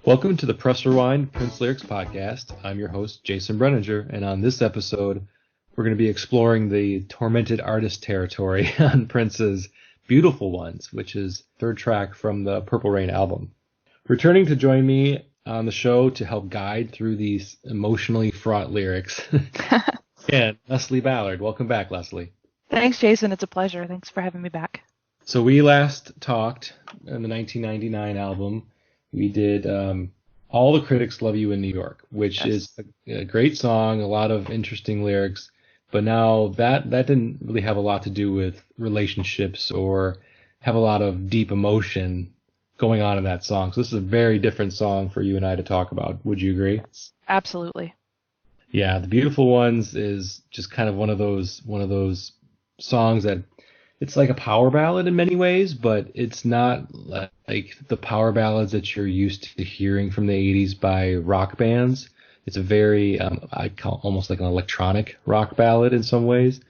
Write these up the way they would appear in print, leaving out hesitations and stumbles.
Welcome to the Press Rewind Prince Lyrics Podcast. I'm your host, Jason Brenninger, and on this episode, we're going to be exploring the tormented artist territory on Prince's Beautiful Ones, which is third track from the Purple Rain album. Returning to join me on the show to help guide through these emotionally fraught lyrics, and Leslie Ballard. Welcome back, Leslie. Thanks, Jason. It's a pleasure. Thanks for having me back. So we last talked on the 1999 album. We did All the Critics Love You in New York, which is a great song, a lot of interesting lyrics. But now that didn't really have a lot to do with relationships or have a lot of deep emotion going on in that song. So this is a very different song for you and I to talk about. Would you agree? Absolutely. Yeah, The Beautiful Ones is just kind of one of those songs that it's like a power ballad in many ways, but it's not like the power ballads that you're used to hearing from the 80s by rock bands. It's a very, I call almost like an electronic rock ballad in some ways.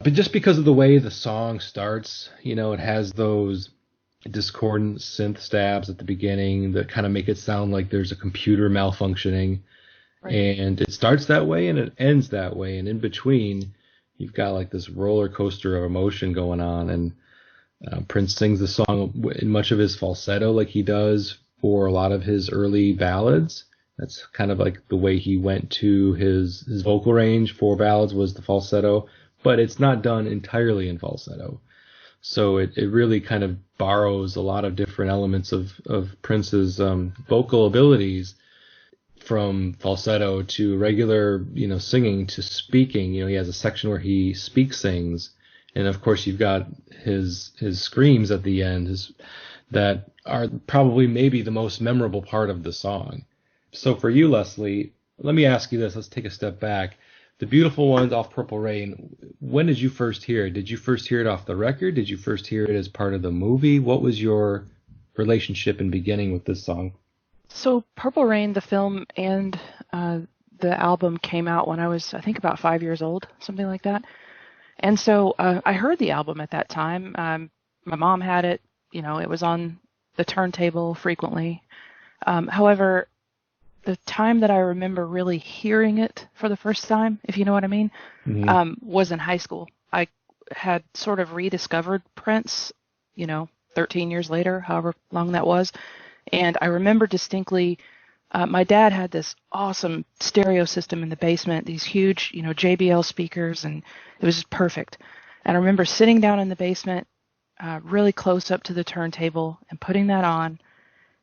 But just because of the way the song starts, you know, it has those discordant synth stabs at the beginning that kind of make it sound like there's a computer malfunctioning. Right. And it starts that way and it ends that way. And in between, you've got like this roller coaster of emotion going on, and Prince sings the song in much of his falsetto like he does for a lot of his early ballads. That's kind of like the way he went to his vocal range for ballads was the falsetto, but it's not done entirely in falsetto. So it really kind of borrows a lot of different elements of Prince's vocal abilities, from falsetto to regular, singing to speaking. He has a section where he sings, and of course you've got his screams at the end that are probably maybe the most memorable part of the song. So for you, Leslie, let me ask you this. Let's take a step back. The Beautiful Ones off Purple Rain, when did you first hear it? Did you first hear it off the record? Did you first hear it as part of the movie? What was your relationship and beginning with this song? So Purple Rain, the film and the album came out when I was, I think, about 5 years old, something like that. And so I heard the album at that time. My mom had it. It was on the turntable frequently. However, the time that I remember really hearing it for the first time, if you know what I mean, was in high school. I had sort of rediscovered Prince, 13 years later, however long that was. And I remember distinctly, my dad had this awesome stereo system in the basement, these huge, JBL speakers, and it was just perfect. And I remember sitting down in the basement, really close up to the turntable and putting that on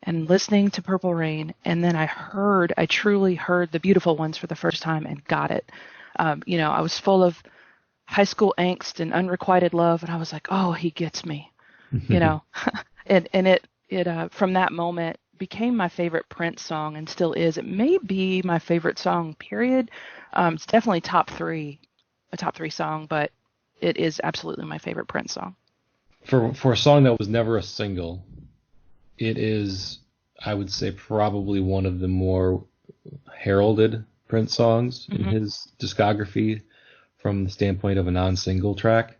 and listening to Purple Rain. And then I truly heard The Beautiful Ones for the first time and got it. I was full of high school angst and unrequited love. And I was like, oh, he gets me, and it from that moment became my favorite Prince song and still is. It may be my favorite song, period. It's definitely a top three song, but it is absolutely my favorite Prince song. For a song that was never a single, it is, I would say, probably one of the more heralded Prince songs in his discography from the standpoint of a non-single track.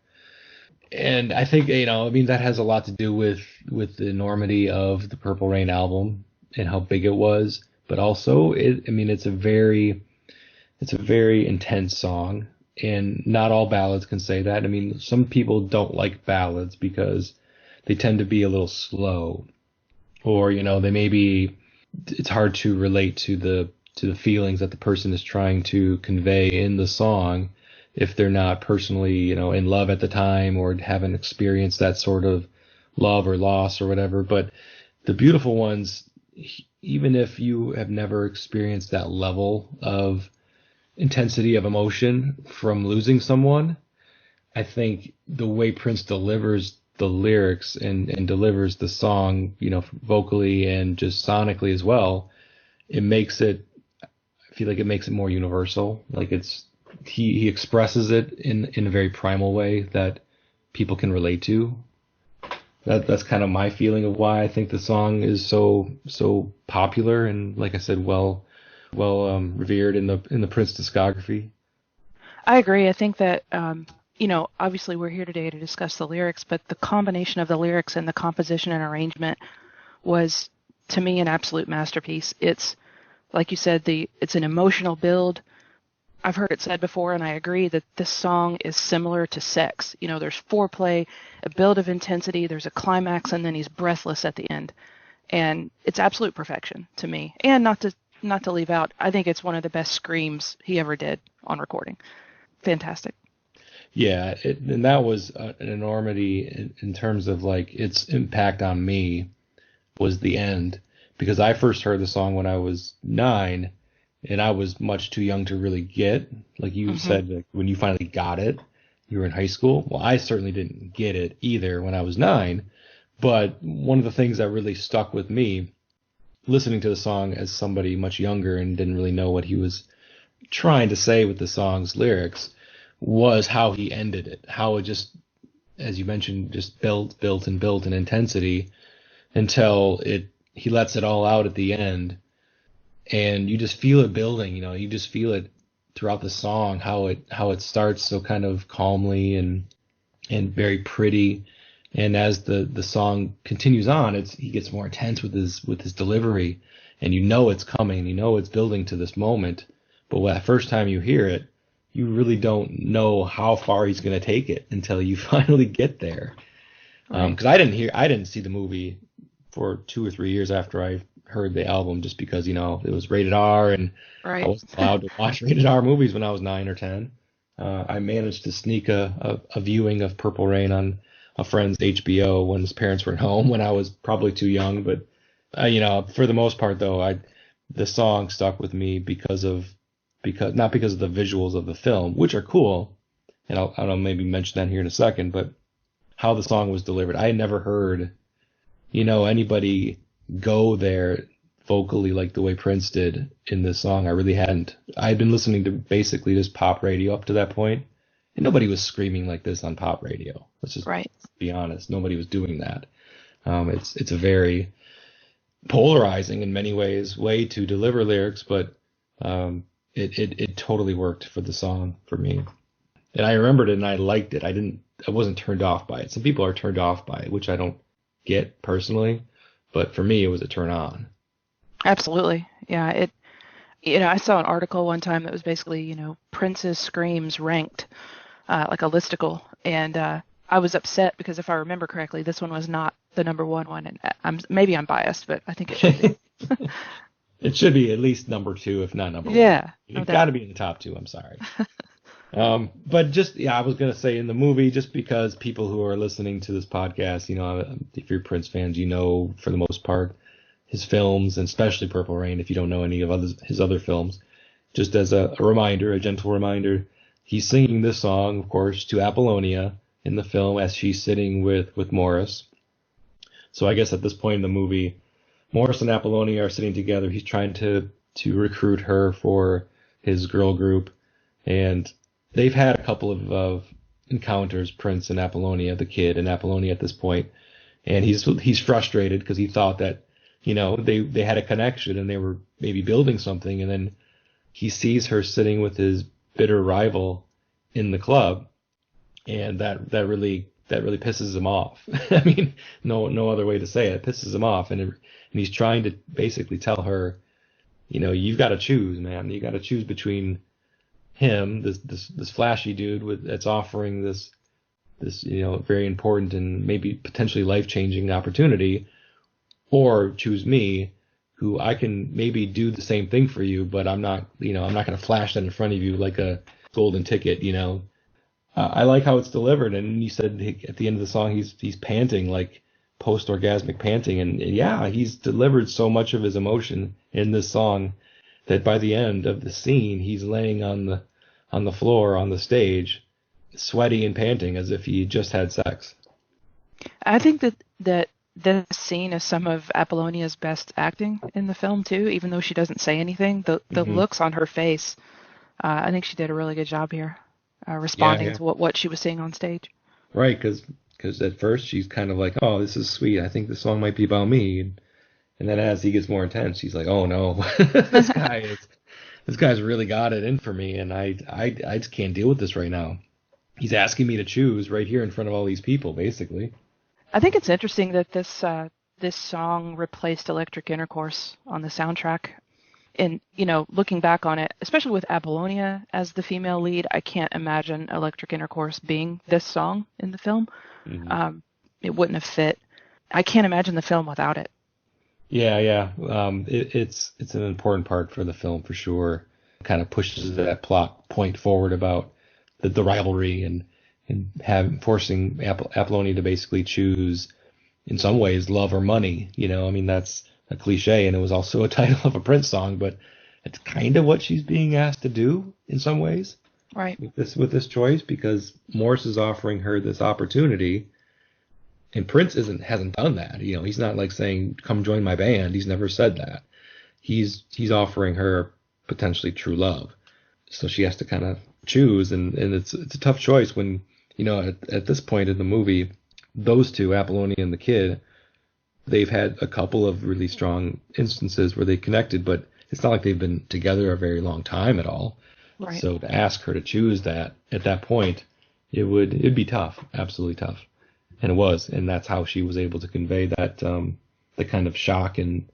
And I think, that has a lot to do with the enormity of the Purple Rain album and how big it was. But also, it's a very intense song. And not all ballads can say that. Some people don't like ballads because they tend to be a little slow. Or, it's hard to relate to the feelings that the person is trying to convey in the song, if they're not personally, in love at the time or haven't experienced that sort of love or loss or whatever. But The Beautiful Ones, even if you have never experienced that level of intensity of emotion from losing someone, I think the way Prince delivers the lyrics and delivers the song, vocally and just sonically as well, I feel like it makes it more universal. Like he expresses it in a very primal way that people can relate to. That's kind of my feeling of why I think the song is so popular and, like I said, well revered in the Prince discography. I agree. I think that obviously we're here today to discuss the lyrics, but the combination of the lyrics and the composition and arrangement was to me, an absolute masterpiece. It's, like you said, it's an emotional build. I've heard it said before, and I agree that this song is similar to sex. You know, there's foreplay, a build of intensity, there's a climax, and then he's breathless at the end. And it's absolute perfection to me. And not to leave out, I think it's one of the best screams he ever did on recording. Fantastic. Yeah, and that was an enormity in terms of like its impact on me was the end, because I first heard the song when I was 9, and I was much too young to really get, like you said, like when you finally got it, you were in high school. Well, I certainly didn't get it either when I was 9, but one of the things that really stuck with me, listening to the song as somebody much younger and didn't really know what he was trying to say with the song's lyrics, was how he ended it. How it just, as you mentioned, just built in intensity until he lets it all out at the end. And you just feel it building, you know, you just feel it throughout the song, how it starts so kind of calmly and very pretty. And as the song continues on, he gets more intense with his delivery, and you know it's coming, you know it's building to this moment. But when the first time you hear it, you really don't know how far he's going to take it until you finally get there. Because I didn't see the movie for 2 or 3 years after I heard the album, just because, you know, it was rated R, and I wasn't allowed to watch rated R movies when I was 9 or 10. I managed to sneak a viewing of Purple Rain on a friend's HBO when his parents were at home when I was probably too young. But you know, for the most part though, the song stuck with me because not because of the visuals of the film, which are cool, and I'll maybe mention that here in a second, but how the song was delivered. I had never heard, you know, anybody go there vocally like the way Prince did in this song. I really hadn't. I had been listening to basically just pop radio up to that point, and nobody was screaming like this on pop radio. Let's just be honest. Nobody was doing that. It's a very polarizing in many ways way to deliver lyrics, but it totally worked for the song for me. And I remembered it and I liked it. I wasn't turned off by it. Some people are turned off by it, which I don't get personally, but for me it was a turn on. Absolutely. Yeah, I saw an article one time that was basically, you know, Prince's screams ranked like a listicle, and I was upset because if I remember correctly, this one was not the number one, and maybe I'm biased, but I think it should be. It should be at least number 2, if not number 1. Yeah, It's got to be in the top 2. I'm sorry. But just, yeah, I was going to say in the movie, just because people who are listening to this podcast, you know, if you're Prince fans, you know, for the most part, his films, and especially Purple Rain, if you don't know any of his other films, just as a reminder, a gentle reminder, he's singing this song, of course, to Apollonia in the film as she's sitting with Morris. So I guess at this point in the movie, Morris and Apollonia are sitting together. He's trying to recruit her for his girl group, and they've had a couple of encounters, Prince and Apollonia, the kid and Apollonia at this point, and he's frustrated because he thought that, you know, they had a connection and they were maybe building something, and then he sees her sitting with his bitter rival in the club, and that really pisses him off. I mean, no other way to say it. It pisses him off, and he's trying to basically tell her, you know, you've got to choose, man. You got to choose between him, this flashy dude that's offering this you know, very important and maybe potentially life-changing opportunity, or choose me, who I can maybe do the same thing for you, but I'm not going to flash that in front of you like a golden ticket, you know. I like how it's delivered, and you said at the end of the song he's panting, like post-orgasmic panting, and yeah, he's delivered so much of his emotion in this song that by the end of the scene he's laying on the floor on the stage, sweaty and panting as if he just had sex. I think that this scene is some of Apollonia's best acting in the film too, even though she doesn't say anything. The looks on her face, I think she did a really good job here. Responding to what she was saying on stage. Right, because at first she's kind of like, oh, this is sweet. I think this song might be about me. And then as he gets more intense, she's like, oh no, this guy's really got it in for me, and I just can't deal with this right now. He's asking me to choose right here in front of all these people, basically. I think it's interesting that this this song replaced electric intercourse on the soundtrack. And, you know, looking back on it, especially with Apollonia as the female lead, I can't imagine electric intercourse being this song in the film. Mm-hmm. It wouldn't have fit. I can't imagine the film without it. Yeah. It's an important part for the film for sure. Kind of pushes that plot point forward about the rivalry and forcing Apollonia to basically choose, in some ways, love or money. You know, I mean, that's a cliche, and it was also a title of a Prince song, but it's kind of what she's being asked to do in some ways, right? With this choice, because Morris is offering her this opportunity, and Prince hasn't done that. You know, he's not like saying, "Come join my band." He's never said that. He's offering her potentially true love, so she has to kind of choose, and it's a tough choice when, you know, at this point in the movie, those two, Apollonia and the kid, they've had a couple of really strong instances where they connected, but it's not like they've been together a very long time at all. Right. So to ask her to choose that at that point, it'd be tough, absolutely tough, and it was, and that's how she was able to convey that the kind of shock and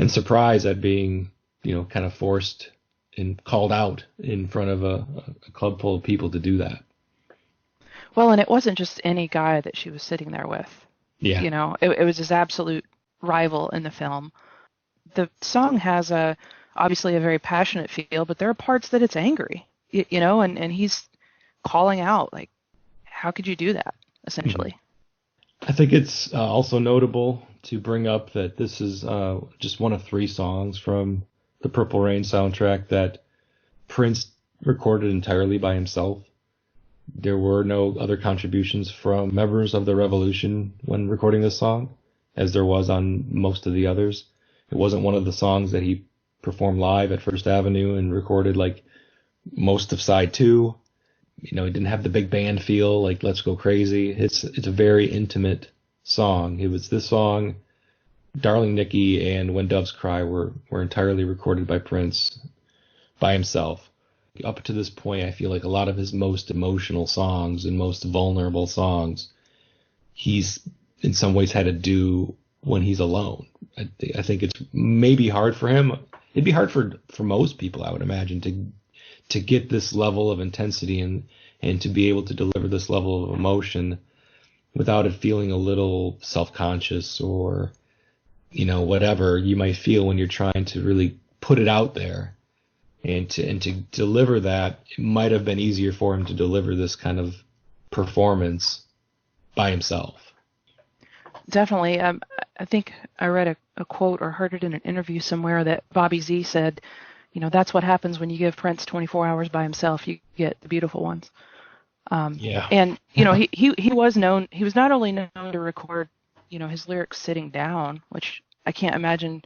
surprise at being, you know, kind of forced and called out in front of a club full of people to do that. Well, and it wasn't just any guy that she was sitting there with. Yeah. You know, it was his absolute rival in the film. The song has obviously a very passionate feel, but there are parts that it's angry, you know, and he's calling out, like, how could you do that, essentially? I think it's also notable to bring up that this is just one of 3 songs from the Purple Rain soundtrack that Prince recorded entirely by himself. There were no other contributions from members of the Revolution when recording this song, as there was on most of the others. It wasn't one of the songs that he performed live at First Avenue and recorded like most of side 2. You know, it didn't have the big band feel like Let's Go Crazy. It's a very intimate song. It was this song, Darling Nikki, and When Doves Cry were entirely recorded by Prince by himself. Up to this point, I feel like a lot of his most emotional songs and most vulnerable songs, he's in some ways had to do when he's alone. I think it's maybe hard for him. It'd be hard for most people, I would imagine, to get this level of intensity and to be able to deliver this level of emotion without it feeling a little self-conscious or, you know, whatever you might feel when you're trying to really put it out there. And to deliver that, it might have been easier for him to deliver this kind of performance by himself. Definitely. I think I read a quote or heard it in an interview somewhere that Bobby Z said, you know, that's what happens when you give Prince 24 hours by himself. You get the beautiful ones. Yeah. And, you know, he was known, he was not only known to record, you know, his lyrics sitting down, which I can't imagine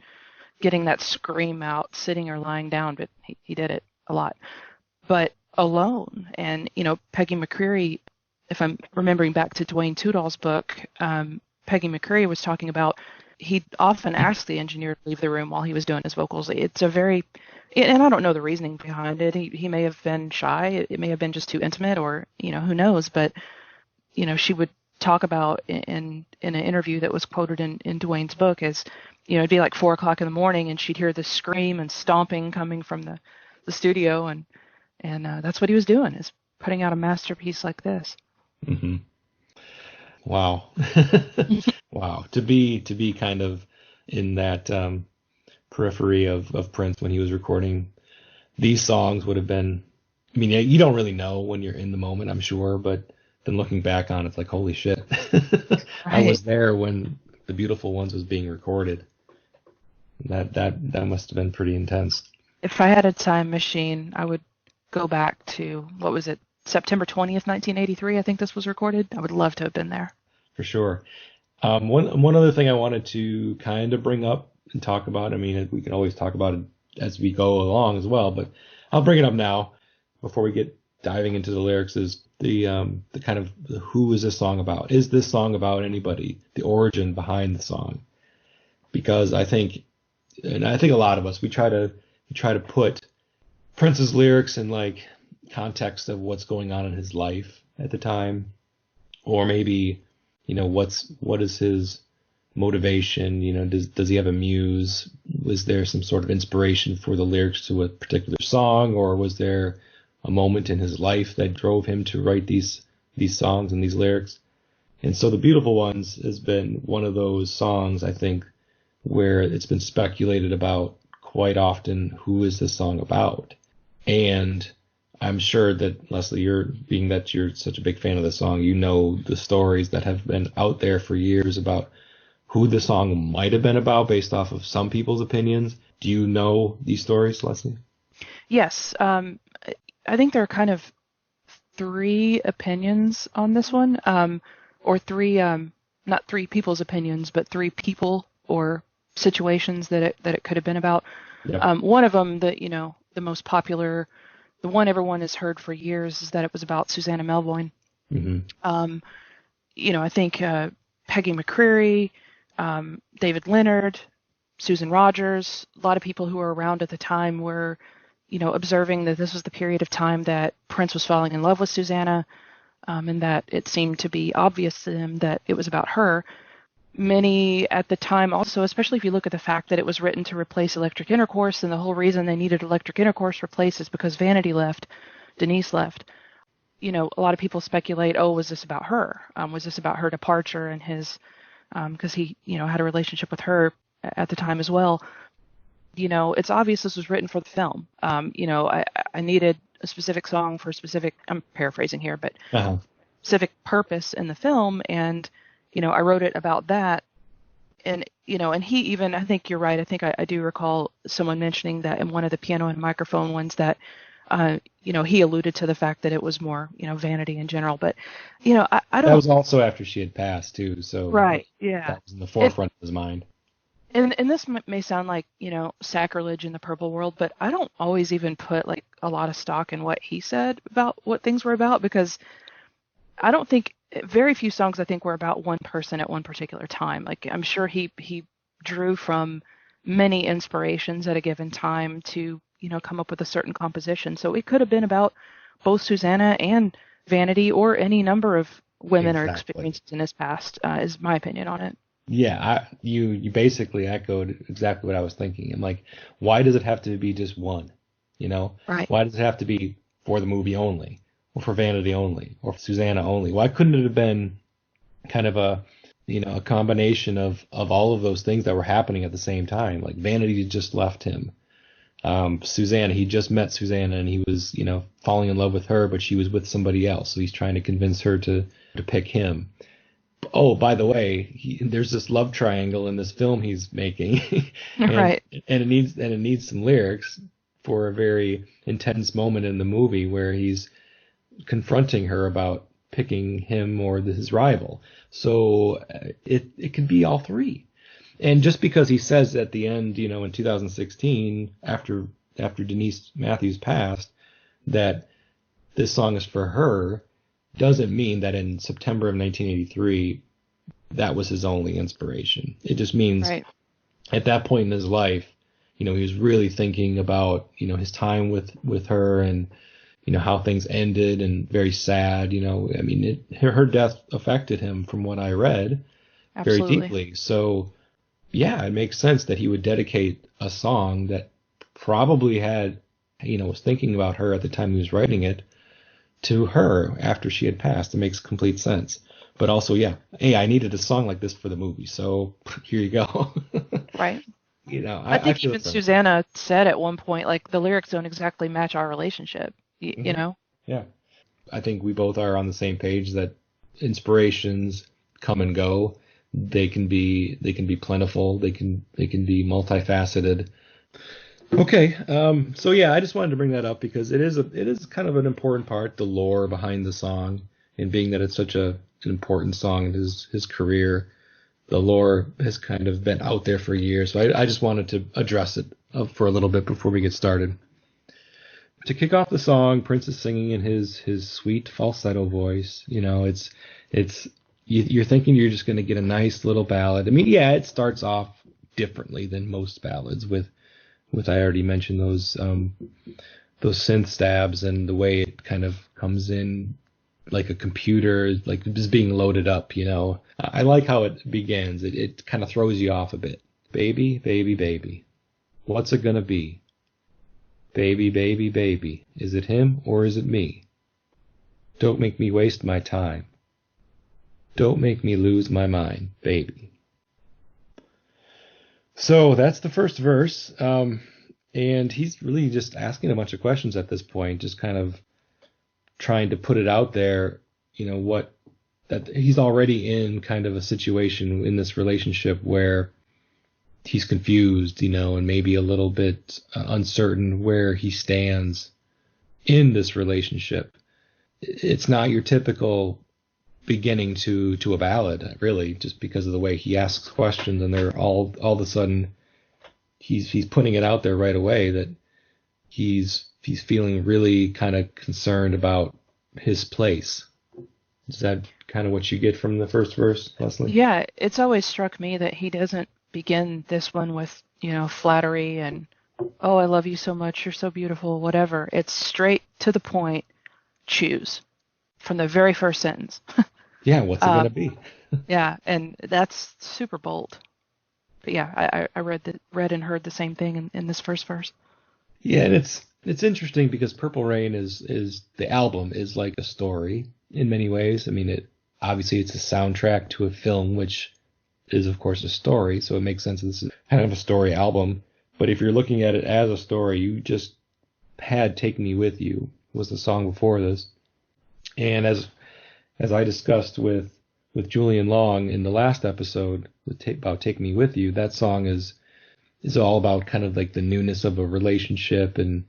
getting that scream out sitting or lying down, but he did it a lot, but alone. And, you know, Peggy McCreary, if I'm remembering back to Dwayne Tudall's book, Peggy McCreary was talking about he'd often ask the engineer to leave the room while he was doing his vocals. It's a very, and I don't know the reasoning behind it. He may have been shy. It may have been just too intimate, or, you know, who knows, but, you know, she would talk about in an interview that was quoted in Dwayne's book as, you know, it'd be like 4:00 in the morning and she'd hear this scream and stomping coming from the studio. And that's what he was doing, is putting out a masterpiece like this. Mm-hmm. Wow. Wow. To be kind of in that periphery of Prince when he was recording these songs would have been, I mean, you don't really know when you're in the moment, I'm sure, but then looking back on it, it's like, holy shit. Right. I was there when The Beautiful Ones was being recorded. That must have been pretty intense. If I had a time machine, I would go back to, what was it, September 20th, 1983, I think this was recorded. I would love to have been there. For sure. One other thing I wanted to kind of bring up and talk about, I mean, we can always talk about it as we go along as well, but I'll bring it up now before we get diving into the lyrics, is the kind of who is this song about? Is this song about anybody? The origin behind the song? Because I think a lot of us, we try to put Prince's lyrics in like context of what's going on in his life at the time, or maybe, you know, what is his motivation? Does he have a muse? Was there some sort of inspiration for the lyrics to a particular song, or was there a moment in his life that drove him to write these songs and these lyrics? And so The Beautiful Ones has been one of those songs, I think, where it's been speculated about quite often, who is this song about? And I'm sure that, Leslie, being that you're such a big fan of the song, the stories that have been out there for years about who the song might have been about based off of some people's opinions. Do you know these stories, Leslie? Yes. I think there are kind of three opinions on this one, or three, not three people's opinions, but three people or situations that it could have been about. Yep. One of them, the most popular, the one everyone has heard for years, is that it was about Susanna Melvoin. Mm-hmm. I think Peggy McCreary, David Leonard, Susan Rogers, a lot of people who were around at the time were, observing that this was the period of time that Prince was falling in love with Susanna, and that it seemed to be obvious to them that it was about her. Many at the time also, especially if you look at the fact that it was written to replace Electric Intercourse, and the whole reason they needed Electric Intercourse replaced is because Vanity left, Denise left. A lot of people speculate, was this about her? Was this about her departure and his, because he, had a relationship with her at the time as well. It's obvious this was written for the film. I needed a specific song for a specific, I'm paraphrasing here, but specific purpose in the film, and I wrote it about that. And and he even, I think you're right, I think I do recall someone mentioning that in one of the piano and microphone ones that he alluded to the fact that it was more Vanity in general. But I don't, that was also after she had passed too, so right, yeah, that was in the forefront of his mind. And this may sound like, sacrilege in the Purple world, but I don't always even put like a lot of stock in what he said about what things were about, because I don't think, very few songs I think were about one person at one particular time. Like, I'm sure he drew from many inspirations at a given time to, come up with a certain composition. So it could have been about both Susanna and Vanity, or any number of women or experiences in his past, is my opinion on it. Yeah, you basically echoed exactly what I was thinking. I'm like, why does it have to be just one? Right. Why does it have to be for the movie only, or for Vanity only, or for Susanna only? Why couldn't it have been kind of a combination of all of those things that were happening at the same time? Like, Vanity just left him. Susanna, he just met Susanna and he was, falling in love with her, but she was with somebody else. So he's trying to convince her to pick him. Oh, by the way, there's this love triangle in this film he's making, Right? And it needs some lyrics for a very intense moment in the movie where he's confronting her about picking him or his rival. So it could be all three. And just because he says at the end, in 2016, after Denise Matthews passed, that this song is for her, doesn't mean that in September of 1983 that was his only inspiration. It just means at that point in his life, he was really thinking about, his time with her, and how things ended, and very sad. Her death affected him, from what I read. Absolutely. Very deeply. So yeah, it makes sense that he would dedicate a song that probably had, was thinking about her at the time he was writing it, to her after she had passed. It makes complete sense. But also, yeah, hey, I needed a song like this for the movie, so here you go. Right. I think even Susanna said at one point, like, the lyrics don't exactly match our relationship, you know? Yeah. I think we both are on the same page that inspirations come and go. They can be plentiful. They can be multifaceted. Okay, so yeah, I just wanted to bring that up because it is kind of an important part, the lore behind the song, and being that it's such an important song in his career, the lore has kind of been out there for years. So I just wanted to address it for a little bit before we get started. To kick off the song, Prince is singing in his sweet falsetto voice. You're thinking you're just going to get a nice little ballad. I mean, yeah, it starts off differently than most ballads with I already mentioned those synth stabs and the way it kind of comes in like a computer, like just being loaded up, you know. I like how it begins. It kind of throws you off a bit. Baby, baby, baby. What's it gonna be? Baby, baby, baby. Is it him or is it me? Don't make me waste my time. Don't make me lose my mind, baby. So that's the first verse. And he's really just asking a bunch of questions at this point, just kind of trying to put it out there, you know, what that he's already in kind of a situation in this relationship where he's confused, you know, and maybe a little bit uncertain where he stands in this relationship. It's not your typical beginning to a ballad, really, just because of the way he asks questions, and they're all of a sudden he's putting it out there right away that he's feeling really kind of concerned about his place. Is that kind of what you get from the first verse, Leslie? Yeah, it's always struck me that he doesn't begin this one with, you know, flattery and, oh, I love you so much, you're so beautiful, whatever. It's straight to the point, choose, from the very first sentence. Yeah, what's it gonna be? Yeah, and that's super bold. But yeah, I read and heard the same thing in this first verse. Yeah, and it's interesting because Purple Rain is the album is like a story in many ways. I mean, obviously it's a soundtrack to a film, which is of course a story, so it makes sense this is kind of a story album. But if you're looking at it as a story, you just had "Take Me With You" was the song before this, and as I discussed with Julian Long in the last episode about "Take Me With You," that song is all about kind of like the newness of a relationship and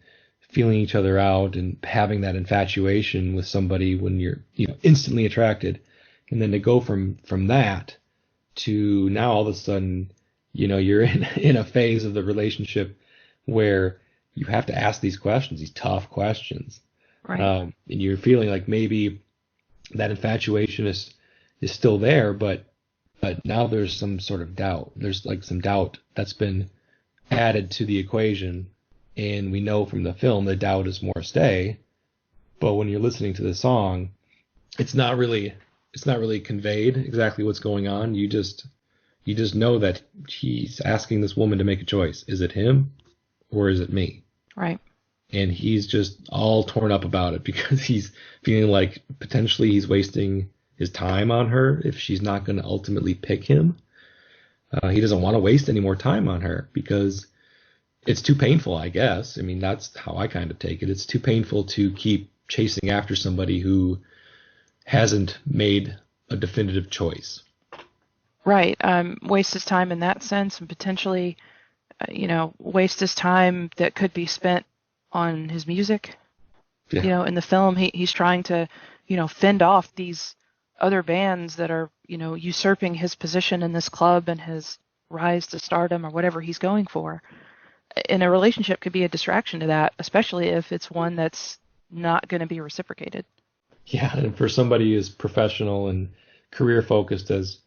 feeling each other out and having that infatuation with somebody when you're, you know, instantly attracted, and then to go from that to now all of a sudden, you know, you're in a phase of the relationship where you have to ask these questions, these tough questions, Right. And you're feeling like maybe that infatuation is still there, but now there's some sort of doubt. There's like some doubt that's been added to the equation, and we know from the film that doubt is more stay. But when you're listening to the song, it's not really conveyed exactly what's going on. You just know that he's asking this woman to make a choice. Is it him or is it me? Right. And he's just all torn up about it because he's feeling like potentially he's wasting his time on her if she's not going to ultimately pick him. He doesn't want to waste any more time on her because it's too painful, I guess. I mean, that's how I kind of take it. It's too painful to keep chasing after somebody who hasn't made a definitive choice. Right. Waste his time in that sense, and potentially, waste his time that could be spent on his music. Yeah. You know, in the film, he's trying to, fend off these other bands that are, usurping his position in this club and his rise to stardom or whatever he's going for. And a relationship could be a distraction to that, especially if it's one that's not going to be reciprocated. Yeah, and for somebody as professional and career focused as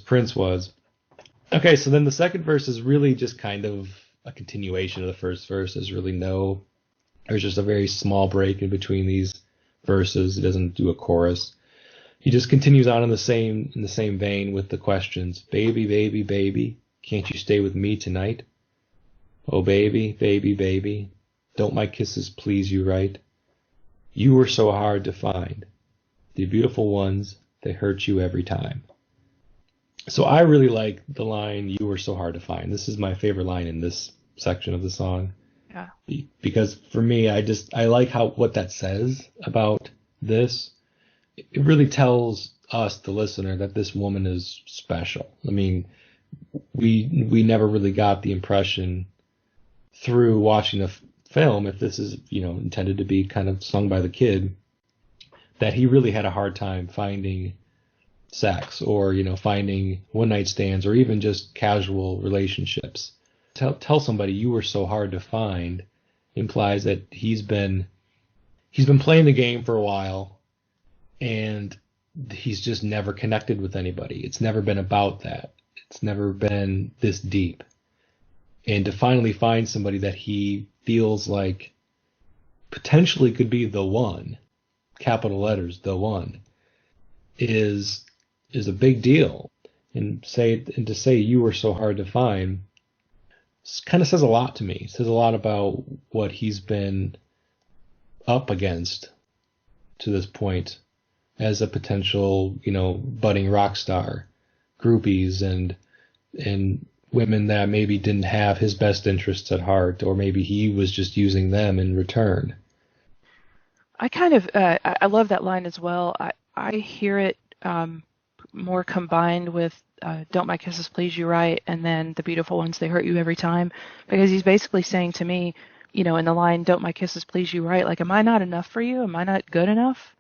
Prince was. Okay, so then the second verse is really just kind of a continuation of the first verse. There's just a very small break in between these verses. It doesn't do a chorus. He just continues on in the same vein with the questions. Baby, baby, baby, can't you stay with me tonight? Oh, baby, baby, baby, don't my kisses please you right? You were so hard to find. The beautiful ones, they hurt you every time. So I really like the line, you were so hard to find. This is my favorite line in this section of the song. Yeah. Because for me, I like what that says about this. It really tells us, the listener, that this woman is special. I mean, we never really got the impression through watching the film, if this is, intended to be kind of sung by the kid, that he really had a hard time finding sex or, finding one night stands or even just casual relationships. Tell somebody you were so hard to find implies that he's been playing the game for a while and he's just never connected with anybody. It's never been about that. It's never been this deep. And to finally find somebody that he feels like potentially could be the one, capital letters, the one, is is a big deal. And to say you were so hard to find kind of says a lot to me. It says a lot about what he's been up against to this point as a potential, budding rock star, groupies and women that maybe didn't have his best interests at heart, or maybe he was just using them in return. I kind of I love that line as well. I hear it more combined with "Don't My Kisses Please You Right," and then "The Beautiful Ones They Hurt You Every Time," because he's basically saying to me, in the line "Don't My Kisses Please You Right," like, am I not enough for you? Am I not good enough?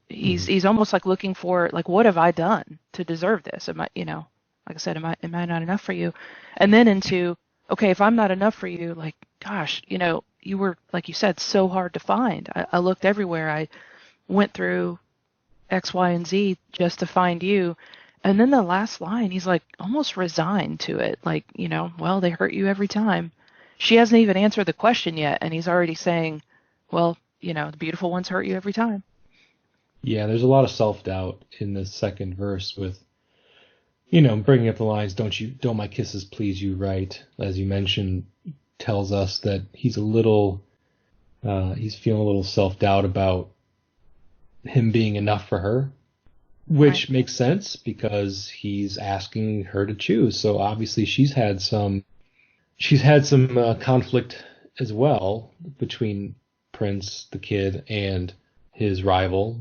He's almost like looking for, like, what have I done to deserve this? Am I, like I said, am I not enough for you? And then into, okay, if I'm not enough for you, like, gosh, you were, like you said, so hard to find. I looked everywhere. I went through X, Y, and Z just to find you. And then the last line, he's like almost resigned to it. Like, well, they hurt you every time. She hasn't even answered the question yet, and he's already saying, well, the beautiful ones hurt you every time. Yeah, there's a lot of self-doubt in the second verse with, bringing up the lines, don't my kisses please you right, as you mentioned, tells us that he's feeling a little self-doubt about him being enough for her, which Right. makes sense because he's asking her to choose. So obviously she's had some conflict as well between Prince, the kid, and his rival,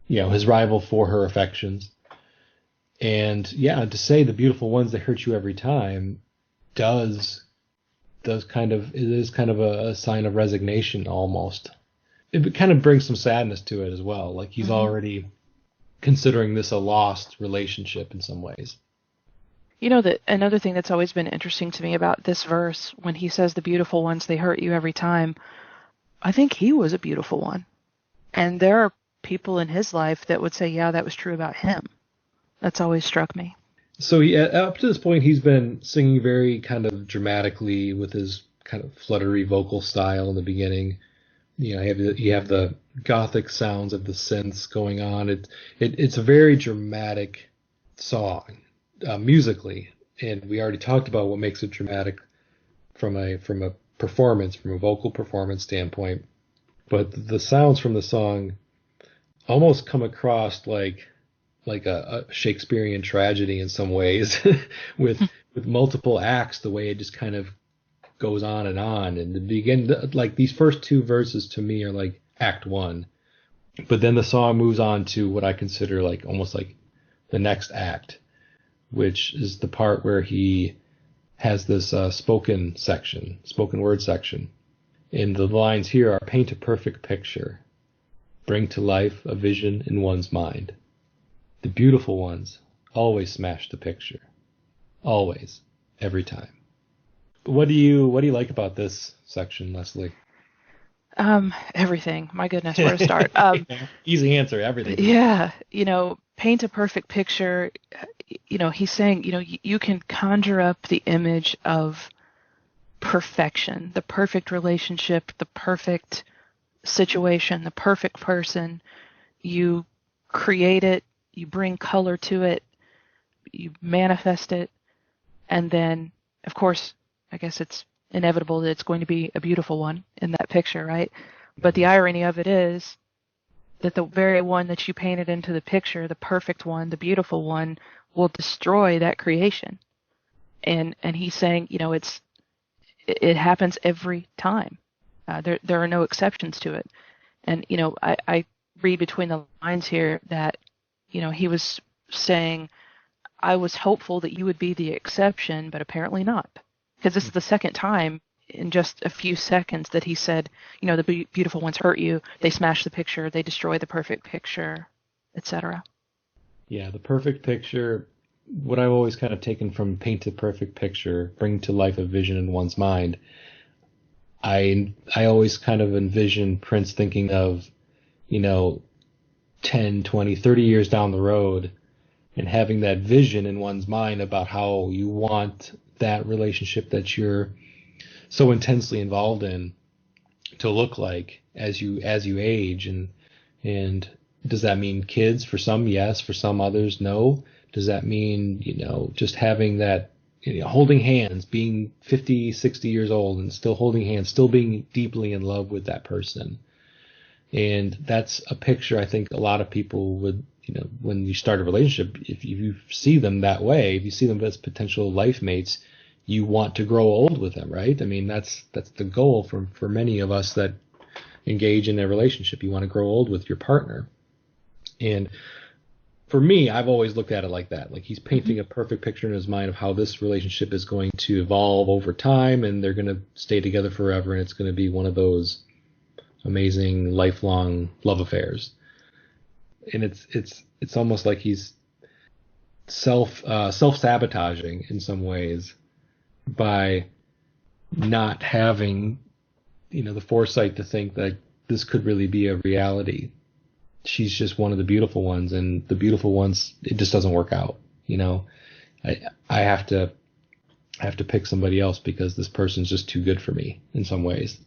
his rival for her affections. And yeah, to say the beautiful ones that hurt you every time does it is kind of a sign of resignation almost. It kind of brings some sadness to it as well. Like he's hmm already considering this a lost relationship in some ways. That another thing that's always been interesting to me about this verse, when he says the beautiful ones, they hurt you every time, I think he was a beautiful one. And there are people in his life that would say, yeah, that was true about him. That's always struck me. So up to this point, he's been singing very kind of dramatically with his kind of fluttery vocal style in the beginning. You have the gothic sounds of the synths going on. It's a very dramatic song musically, and we already talked about what makes it dramatic from a vocal performance standpoint. But the sounds from the song almost come across like a Shakespearean tragedy in some ways, with with multiple acts. The way it just kind of goes on and on, and like these first two verses to me are like Act One, but then the song moves on to what I consider like almost like the next act, which is the part where he has this spoken word section, and the lines here are paint a perfect picture, bring to life a vision in one's mind. The beautiful ones always smash the picture. Always. Every time. What do you like about this section, Leslie? Everything. My goodness, where to start? Easy answer, everything. Yeah, paint a perfect picture. He's saying, you can conjure up the image of perfection, the perfect relationship, the perfect situation, the perfect person. You create it, you bring color to it, you manifest it, and then, of course, I guess it's inevitable that it's going to be a beautiful one in that picture, right? But the irony of it is that the very one that you painted into the picture, the perfect one, the beautiful one, will destroy that creation. And he's saying, it happens every time. There are no exceptions to it. And I read between the lines here that he was saying, I was hopeful that you would be the exception, but apparently not. Because this is the second time in just a few seconds that he said, the beautiful ones hurt you, they smash the picture, they destroy the perfect picture, etc. Yeah, the perfect picture. What I've always kind of taken from paint a perfect picture, bring to life a vision in one's mind. I always kind of envision Prince thinking of, 10, 20, 30 years down the road, and having that vision in one's mind about how you want that relationship that you're so intensely involved in to look like as you age, and And does that mean kids? For some, yes. For some others, no. Does that mean, just having that, holding hands, being 50, 60 years old and still holding hands, still being deeply in love with that person? And that's a picture I think a lot of people would, when you start a relationship, if you see them that way, if you see them as potential life mates, you want to grow old with them, right? I mean, that's the goal for many of us that engage in a relationship. You want to grow old with your partner. And for me, I've always looked at it like that. Like he's painting a perfect picture in his mind of how this relationship is going to evolve over time, and they're going to stay together forever, and it's going to be one of those amazing lifelong love affairs. And it's almost like he's self-sabotaging in some ways by not having the foresight to think that this could really be a reality. She's just one of the beautiful ones, and the beautiful ones, it just doesn't work out. I have to pick somebody else because this person's just too good for me in some ways.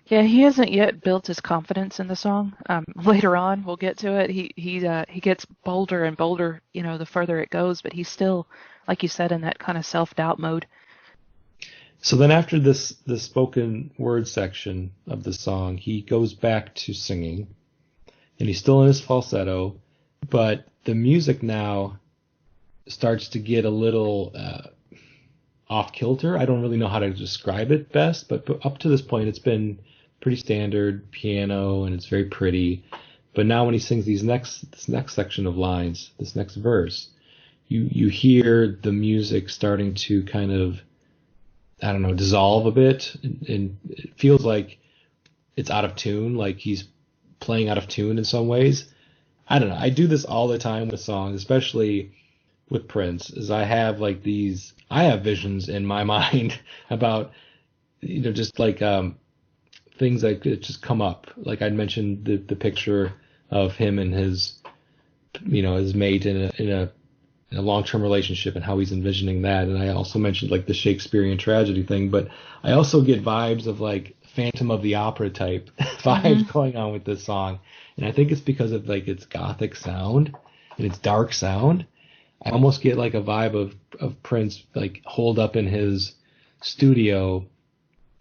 Yeah, he hasn't yet built his confidence in the song. Later on, we'll get to it. He gets bolder and bolder, the further it goes, but he's still, like you said, in that kind of self-doubt mode. So then after this spoken word section of the song, he goes back to singing, and he's still in his falsetto, but the music now starts to get a little off kilter. I don't really know how to describe it best, but up to this point, it's been pretty standard piano, and it's very pretty. But now when he sings this next section of lines, this next verse, you hear the music starting to kind of, I don't know, dissolve a bit, and it feels like it's out of tune, like he's playing out of tune in some ways. I don't know. I do this all the time with songs, especially with Prince, is I have visions in my mind about, just like things that could just come up. Like I'd mentioned the picture of him and his mate in a long-term relationship and how he's envisioning that. And I also mentioned like the Shakespearean tragedy thing, but I also get vibes of like Phantom of the Opera type vibes going on with this song. And I think it's because of like its gothic sound and its dark sound. I almost get like a vibe of Prince like holed up in his studio.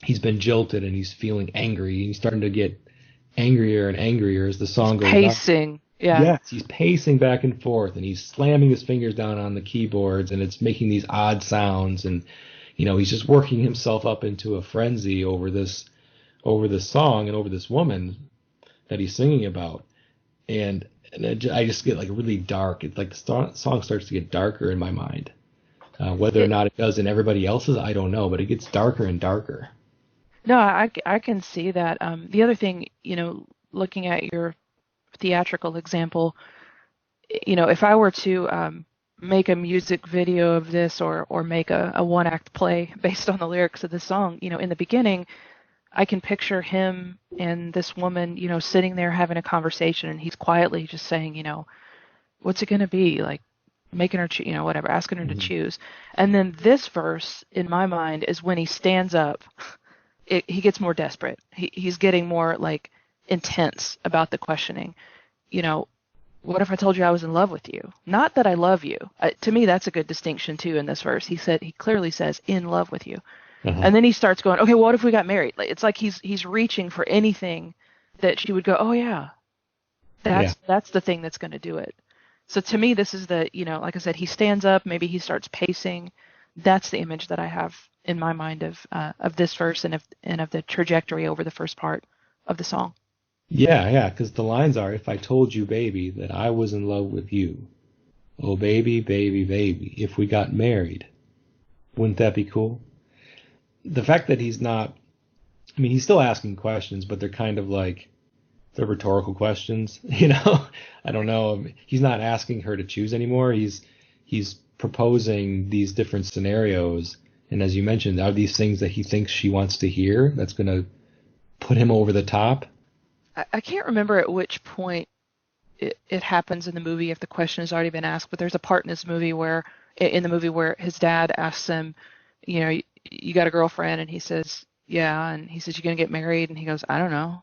He's been jilted and he's feeling angry. He's starting to get angrier and angrier as the song goes on. Pacing. Yeah. Yes, he's pacing back and forth, and he's slamming his fingers down on the keyboards, and it's making these odd sounds, and he's just working himself up into a frenzy over this song and over this woman that he's singing about, and I just get like really dark. It's like the song starts to get darker in my mind. Whether or not it does in everybody else's, I don't know, but it gets darker and darker. No, I can see that. The other thing, looking at your theatrical example, if I were to make a music video of this or make a one-act play based on the lyrics of the song, in the beginning, I can picture him and this woman, sitting there having a conversation, and he's quietly just saying, what's it going to be? Like making her, whatever, asking her to choose. And then this verse, in my mind, is when he stands up, he gets more desperate. He's getting more like intense about the questioning. What if I told you I was in love with you? Not that I love you. To me, that's a good distinction too in this verse. He clearly says in love with you. And then he starts going, okay, what if we got married? It's like he's reaching for anything that she would go, oh yeah, that's the thing that's going to do it. So to me, this is the, like I said, he stands up, maybe he starts pacing. That's the image that I have in my mind of this verse and of the trajectory over the first part of the song. Yeah, because the lines are, if I told you, baby, that I was in love with you. Oh, baby, baby, baby, if we got married. Wouldn't that be cool? The fact that he's not, he's still asking questions, but they're kind of like, they're rhetorical questions, I don't know. He's not asking her to choose anymore. He's proposing these different scenarios. And as you mentioned, are these things that he thinks she wants to hear that's going to put him over the top? I can't remember at which point it happens in the movie if the question has already been asked, but there's a part in the movie where his dad asks him, you got a girlfriend? And he says, yeah. And he says, you going to get married? And he goes, I don't know.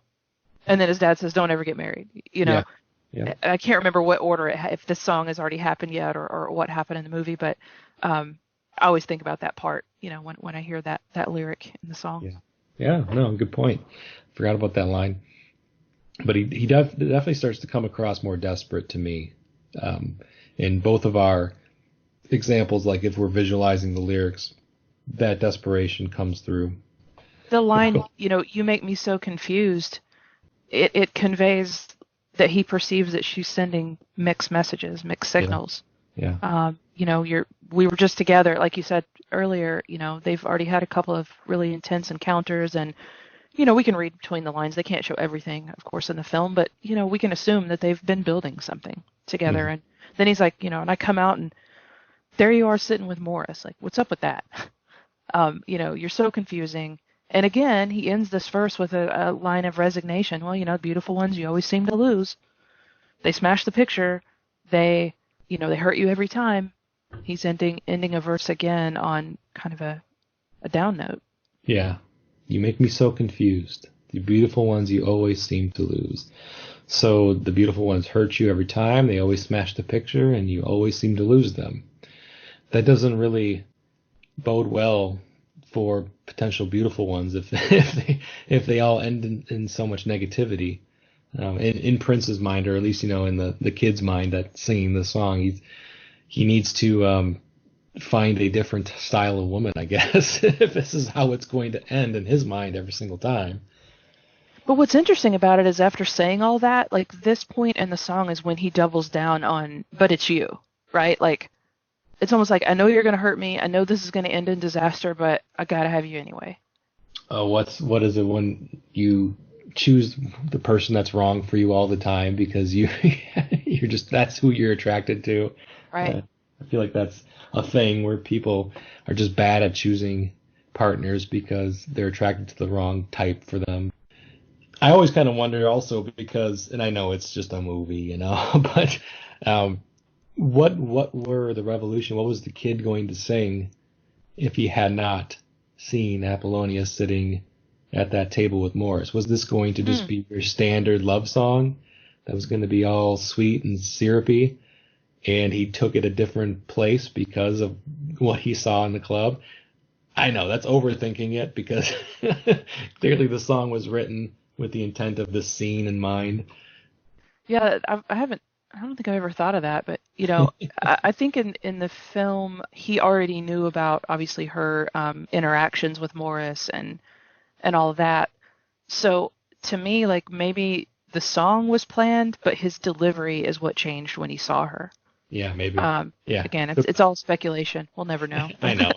And then his dad says, "Don't ever get married." You know, Yeah. Yeah. I can't remember what order if this song has already happened yet or what happened in the movie, but I always think about that part. You know, when I hear that lyric in the song. Yeah. Yeah. No, good point. Forgot about that line. But he definitely starts to come across more desperate to me. In both of our examples, like if we're visualizing the lyrics, that desperation comes through. The line, you know, "You make me so confused," it conveys that he perceives that she's sending mixed messages, mixed Yeah. signals. Yeah. You know, we were just together, like you said earlier. You know, they've already had a couple of really intense encounters, and you know, we can read between the lines. They can't show everything, of course, in the film, but you know, we can assume that they've been building something together. Mhm. And then he's like, you know, and I come out and there you are sitting with Morris. Like, what's up with that? You know, you're so confusing. And again, he ends this verse with a line of resignation. Well, you know, beautiful ones you always seem to lose. They smash the picture. They, you know, they hurt you every time. He's ending a verse again on kind of a down note. Yeah. You make me so confused. The beautiful ones you always seem to lose. So the beautiful ones hurt you every time. They always smash the picture, and you always seem to lose them. That doesn't really bode well for potential beautiful ones if if they all end in so much negativity. In Prince's mind, or at least in the kid's mind that's singing the song, he needs to find a different style of woman, I guess, if this is how it's going to end in his mind every single time. But what's interesting about it is after saying all that, like this point in the song is when he doubles down on, but it's you, right? Like, it's almost like, I know you're going to hurt me. I know this is going to end in disaster, but I got to have you anyway. What is it when you choose the person that's wrong for you all the time because you're just, that's who you're attracted to. Right. I feel like that's a thing where people are just bad at choosing partners because they're attracted to the wrong type for them. I always kind of wonder also because, and I know it's just a movie, but what were the revolution? What was the kid going to sing if he had not seen Apollonia sitting at that table with Morris? Was this going to just be your standard love song that was going to be all sweet and syrupy, and he took it a different place because of what he saw in the club? I know that's overthinking it because clearly the song was written with the intent of this scene in mind. Yeah, I don't think I've ever thought of that, but I think in the film he already knew about obviously her interactions with Morris and all of that. So to me, like maybe the song was planned, but his delivery is what changed when he saw her. Yeah, maybe. Yeah. Again, it's all speculation. We'll never know. I know.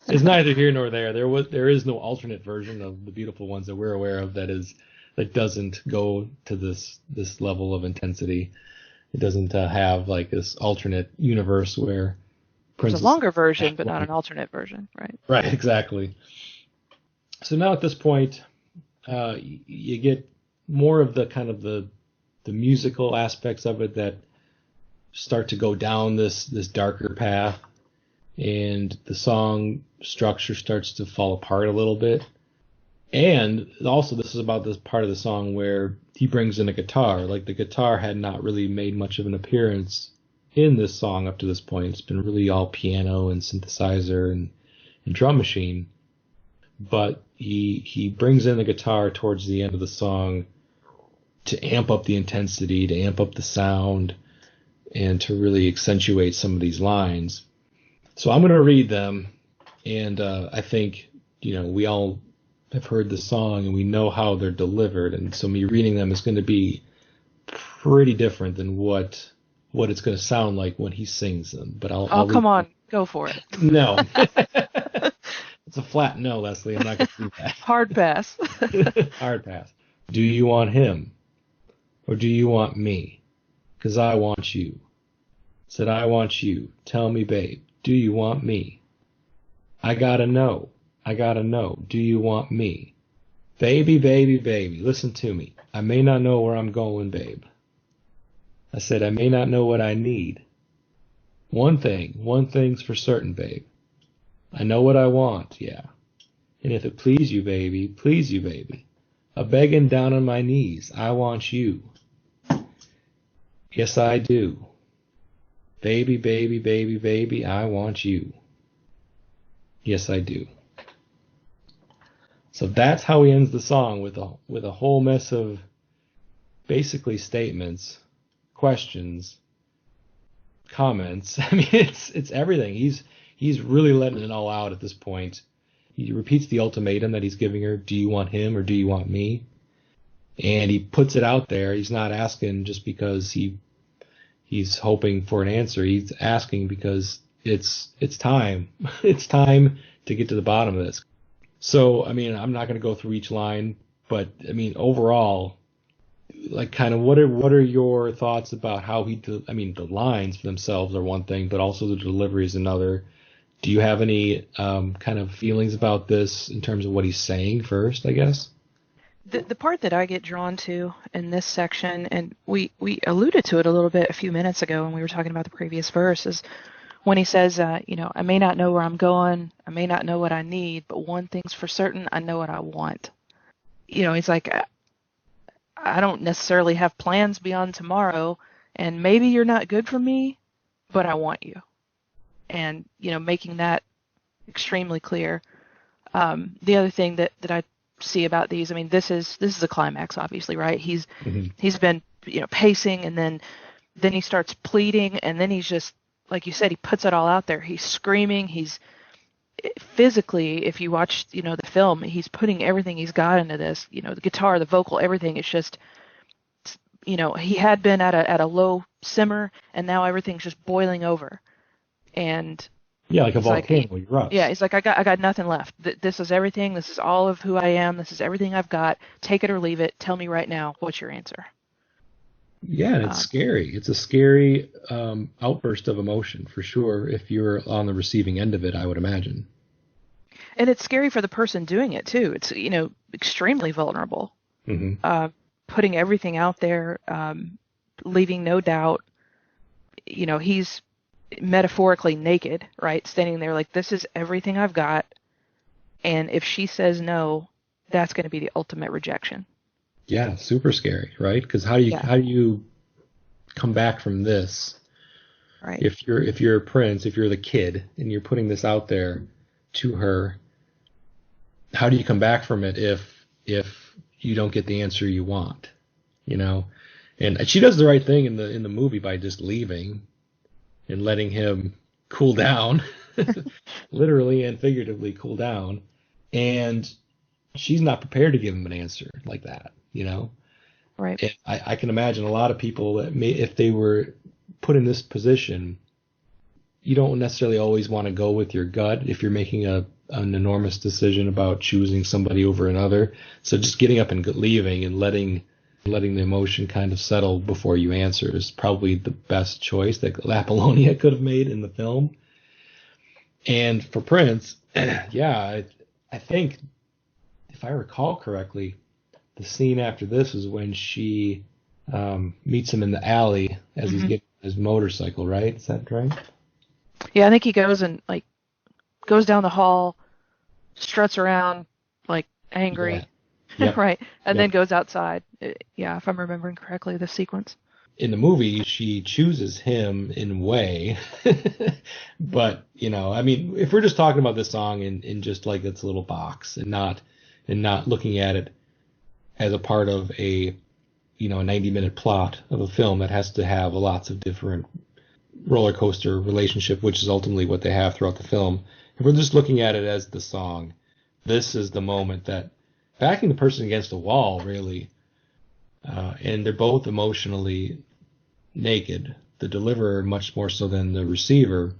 It's neither here nor there. There is no alternate version of the beautiful ones that we're aware of that doesn't go to this level of intensity. It doesn't have like this alternate universe where There's a longer version, but not an alternate version, right? Right, exactly. So now at this point, you get more of the kind of the musical aspects of it that start to go down this darker path, and the song structure starts to fall apart a little bit. And also, this is about this part of the song where he brings in a guitar. Like, the guitar had not really made much of an appearance in this song up to this point. It's been really all piano and synthesizer and drum machine. But he brings in the guitar towards the end of the song to amp up the intensity, to amp up the sound, and to really accentuate some of these lines. So I'm going to read them, and I think, we all have heard the song and we know how they're delivered, and so me reading them is going to be pretty different than what it's going to sound like when he sings them. But I'll come on, go for it. No. It's a flat no, Leslie. I'm not going to do that. Hard pass. Hard pass. Do you want him? Or do you want me? 'Cause I want you. Said I want you. Tell me, babe, do you want me? I gotta know. I gotta know. Do you want me? Baby, baby, baby, listen to me. I may not know where I'm going, babe. I said I may not know what I need. One thing's for certain, babe. I know what I want, yeah. And if it please you, baby, A begging down on my knees. I want you. Yes, I do. Baby, baby, baby, baby, I want you. Yes, I do. So that's how he ends the song with a whole mess of basically statements, questions, comments. I mean, it's everything. He's really letting it all out at this point. He repeats the ultimatum that he's giving her: do you want him or do you want me? And he puts it out there. He's not asking just because he's hoping for an answer. He's asking because it's time. It's time to get to the bottom of this. So, I mean, I'm not going to go through each line, but I mean, overall, like, kind of, what are your thoughts about how I mean, the lines themselves are one thing, but also the delivery is another. Do you have any kind of feelings about this in terms of what he's saying first, I guess? The part that I get drawn to in this section, and we alluded to it a little bit a few minutes ago when we were talking about the previous verse, is when he says, I may not know where I'm going, I may not know what I need, but one thing's for certain, I know what I want. He's like, I don't necessarily have plans beyond tomorrow, and maybe you're not good for me, but I want you. And, making that extremely clear. The other thing that I see about these, I mean, this is a climax, obviously, right? He's been, pacing, and then he starts pleading, and then he's just, like you said, he puts it all out there. He's screaming. He's physically, if you watch, the film, he's putting everything he's got into this, the guitar, the vocal, everything. It's just, he had been at a low simmer, and now everything's just boiling over. And yeah, like a volcano erupts. Yeah, he's like, I got nothing left. This is everything. This is all of who I am. This is everything I've got. Take it or leave it. Tell me right now, what's your answer? Yeah, and it's scary. It's a scary outburst of emotion, for sure, if you're on the receiving end of it, I would imagine. And it's scary for the person doing it, too. It's, extremely vulnerable. Putting everything out there, leaving no doubt. He's metaphorically naked, right? Standing there like, this is everything I've got. And if she says no, that's going to be the ultimate rejection. Yeah, super scary, right? Because how do you come back from this? Right. If you're a prince, if you're the kid, and you're putting this out there to her, how do you come back from it if you don't get the answer you want? And she does the right thing in the movie by just leaving and letting him cool down, literally and figuratively cool down. And she's not prepared to give him an answer like that. Right. And I can imagine a lot of people that if they were put in this position, you don't necessarily always want to go with your gut if you're making an enormous decision about choosing somebody over another. So just getting up and leaving and letting the emotion kind of settle before you answer is probably the best choice that Apollonia could have made in the film. And for Prince, yeah, I think, if I recall correctly, the scene after this is when she meets him in the alley as he's getting his motorcycle, right? Is that right? Yeah, I think he goes down the hall, struts around like angry, yeah. Yep. right, and then goes outside. Yeah, if I'm remembering correctly, the sequence. In the movie, she chooses him in a way, but I mean, if we're just talking about this song in just like its little box and not looking at it as a part of a 90-minute plot of a film that has to have lots of different roller coaster relationship, which is ultimately what they have throughout the film. If we're just looking at it as the song, this is the moment that backing the person against the wall, really, and they're both emotionally naked. The deliverer much more so than the receiver,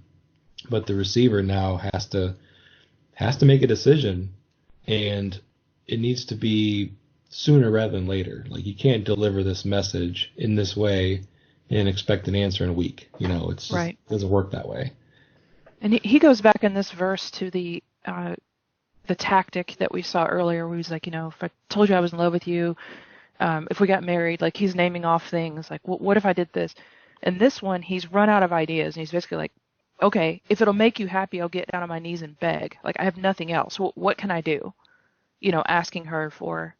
but the receiver now has to make a decision, and it needs to be sooner rather than later. Like, you can't deliver this message in this way and expect an answer in a week. It's just, right. It doesn't work that way. And he goes back in this verse to the tactic that we saw earlier, where he's like, if I told you I was in love with you, if we got married, like, he's naming off things like, what if I did this? And this one, he's run out of ideas, and he's basically like, okay, if it'll make you happy, I'll get down on my knees and beg. Like, I have nothing else. What can I do? Asking her for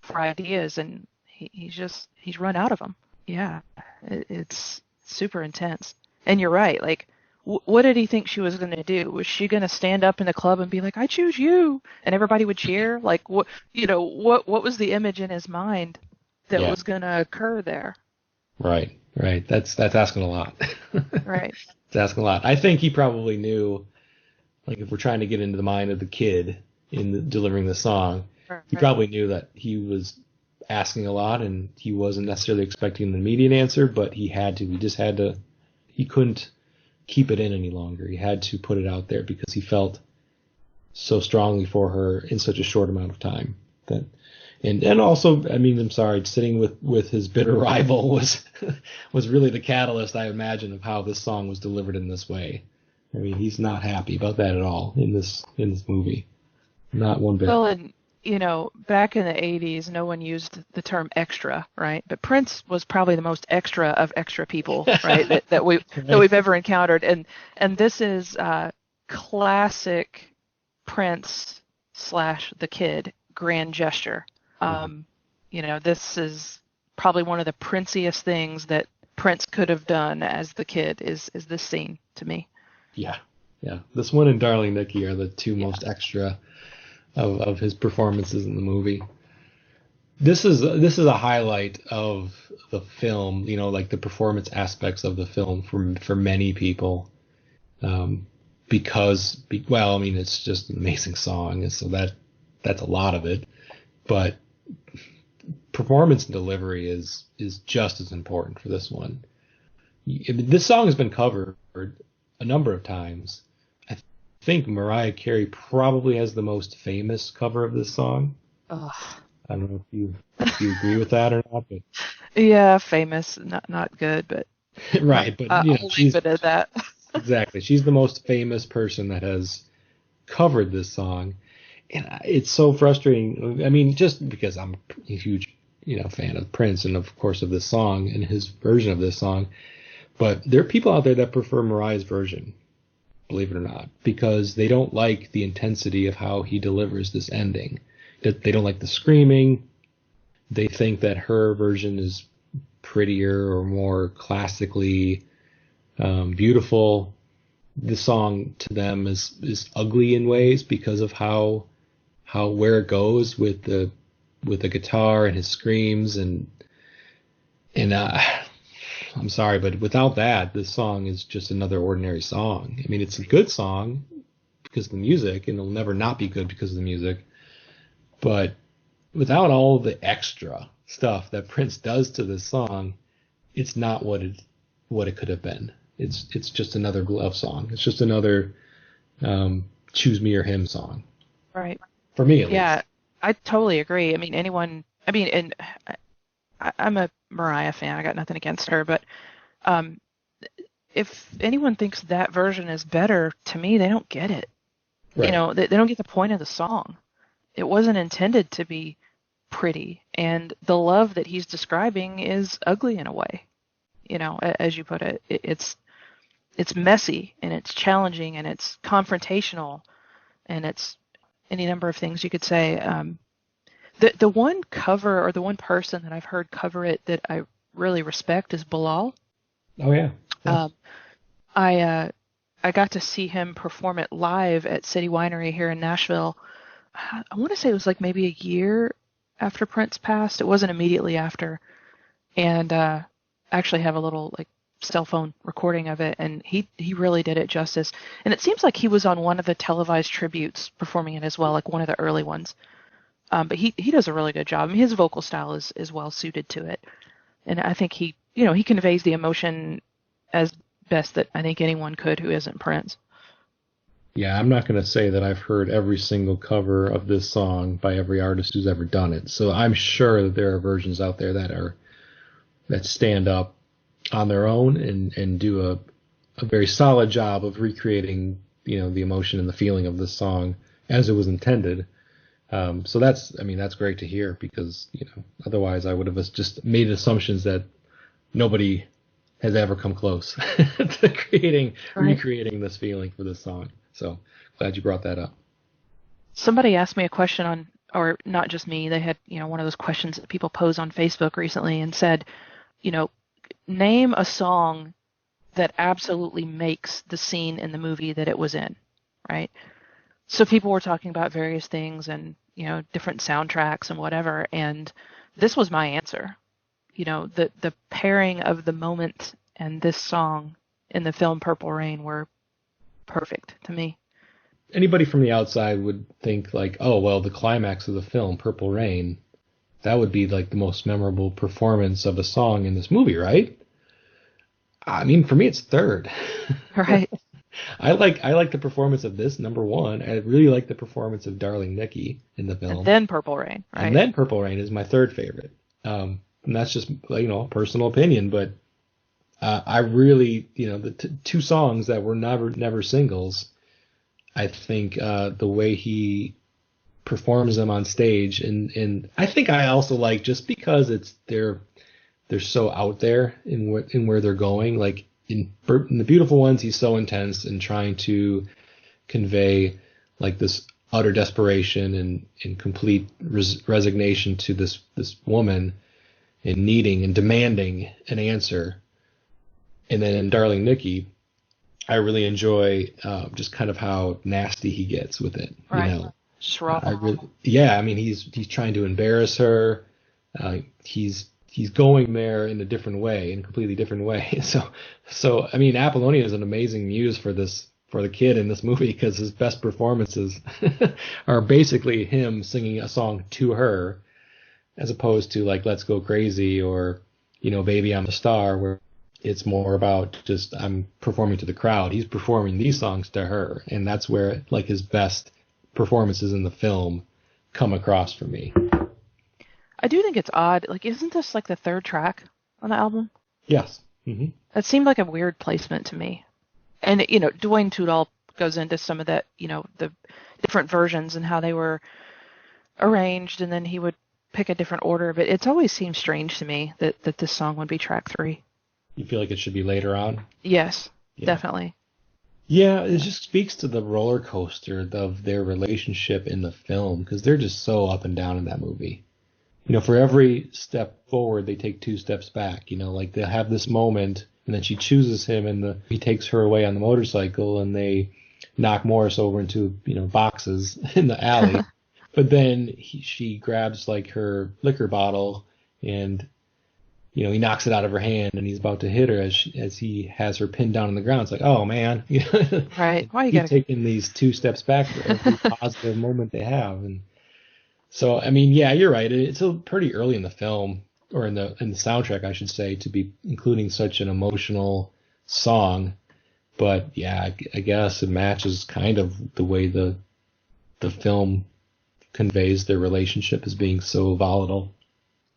for ideas, and he's run out of them. Yeah, it's super intense. And you're right. Like, what did he think she was going to do? Was she going to stand up in the club and be like, "I choose you," and everybody would cheer? Like, what was the image in his mind that Yeah. was going to occur there? Right. Right. That's asking a lot. Right. It's asking a lot. I think he probably knew, like, if we're trying to get into the mind of the kid in delivering the song, he Right. probably knew that he was asking a lot and he wasn't necessarily expecting an immediate answer, but he had to. He just had to. He couldn't keep it in any longer. He had to put it out there because he felt so strongly for her in such a short amount of time. That, and also, I mean, I'm sorry, sitting with his bitter rival was really the catalyst, I imagine, of how this song was delivered in this way. I mean, he's not happy about that at all in this movie. Not one bit. Well, and back in the 80s, no one used the term extra, right? But Prince was probably the most extra of extra people, right? That we've ever encountered, and this is classic Prince slash the Kid grand gesture. This is probably one of the Princiest things that Prince could have done as the Kid is this scene to me. Yeah, yeah. This one and Darling Nikki are the two most extra of his performances in the movie. This is a highlight of the film, like the performance aspects of the film for many people, because I mean, it's just an amazing song, and so that's a lot of it, but performance and delivery is just as important for this one. This song has been covered a number of times. I think Mariah Carey probably has the most famous cover of this song. Ugh. I don't know if you agree with that or not, but Yeah, famous, not good, but right. But I'll leave it at that. Exactly. She's the most famous person that has covered this song, and it's so frustrating. I mean, just because I'm a huge fan of Prince and of course of this song and his version of this song, but there are people out there that prefer Mariah's version, believe it or not, because they don't like the intensity of how he delivers this ending. They don't like the screaming. They think that her version is prettier or more classically beautiful. The song to them is ugly in ways because of how where it goes with the guitar and his screams and I'm sorry, but without that, this song is just another ordinary song. I mean, it's a good song because of the music, and it'll never not be good because of the music. But without all the extra stuff that Prince does to this song, it's not what it could have been. It's just another love song. It's just another choose me or him song. Right. For me, at least. Yeah, I totally agree. I mean, and I'm a Mariah fan. I got nothing against her, but if anyone thinks that version is better, to me, they don't get it. Right. They don't get the point of the song. It wasn't intended to be pretty, and the love that he's describing is ugly in a way. As you put it, it's messy and it's challenging and it's confrontational and it's any number of things you could say. The one cover or the one person that I've heard cover it that I really respect is Bilal. Oh yeah. Yes. I got to see him perform it live at City Winery here in Nashville. I want to say it was like maybe a year after Prince passed. It wasn't immediately after, and I actually have a little like cell phone recording of it, and he really did it justice. And it seems like he was on one of the televised tributes performing it as well, like one of the early ones. But he does a really good job. I mean, his vocal style is well suited to it, and I think he conveys the emotion as best that I think anyone could who isn't Prince. Yeah, I'm not going to say that I've heard every single cover of this song by every artist who's ever done it. So I'm sure that there are versions out there that stand up on their own and do a very solid job of recreating, the emotion and the feeling of this song as it was intended. So that's great to hear because, otherwise I would have just made assumptions that nobody has ever come close to recreating this feeling for this song. So glad you brought that up. Somebody asked me a question or not just me, they had, one of those questions that people pose on Facebook recently and said, you know, name a song that absolutely makes the scene in the movie that it was in, right? So people were talking about various things and, different soundtracks and whatever, and this was my answer. The pairing of the moment and this song in the film Purple Rain were perfect to me. Anybody from the outside would think like, oh, well, the climax of the film, Purple Rain, that would be like the most memorable performance of a song in this movie, right? I mean, for me, it's third. Right. I like the performance of this, number one. I really like the performance of Darling Nikki in the film. And then Purple Rain, right? And then Purple Rain is my third favorite. And that's just, personal opinion, but I really, the two songs that were never singles, I think the way he performs them on stage, and I think I also like, just because they're so out there in where they're going. Like in the Beautiful Ones, he's so intense in trying to convey like this utter desperation and complete resignation to this woman, and needing and demanding an answer. And then in Darling Nikki, I really enjoy just kind of how nasty he gets with it. Right. I mean, he's trying to embarrass her. He's going there in a different way, in a completely different way. So I mean, Apollonia is an amazing muse for the kid in this movie, because his best performances are basically him singing a song to her, as opposed to like Let's Go Crazy or Baby I'm a Star, where it's more about just I'm performing to the crowd. He's performing these songs to her, and that's where like his best performances in the film come across for me. I do think it's odd. Like, isn't this like the third track on the album? Yes. Mm-hmm. That seemed like a weird placement to me. And, Dwayne Tudor goes into some of that, the different versions and how they were arranged, and then he would pick a different order. But it's always seemed strange to me that this song would be track 3. You feel like it should be later on? Yes, definitely. Yeah, it just speaks to the roller coaster of their relationship in the film, because they're just so up and down in that movie. For every step forward, they take 2 steps back. Like they'll have this moment, and then she chooses him, and he takes her away on the motorcycle, and they knock Morris over into boxes in the alley. But then she grabs like her liquor bottle, and he knocks it out of her hand, and he's about to hit her as he has her pinned down on the ground. It's like, oh man, right? Why you keep taking these 2 steps back for every positive moment they have. And so, I mean, yeah, you're right. It's pretty early in the film, or in the soundtrack, I should say, to be including such an emotional song. But yeah, I guess it matches kind of the way the film conveys their relationship as being so volatile.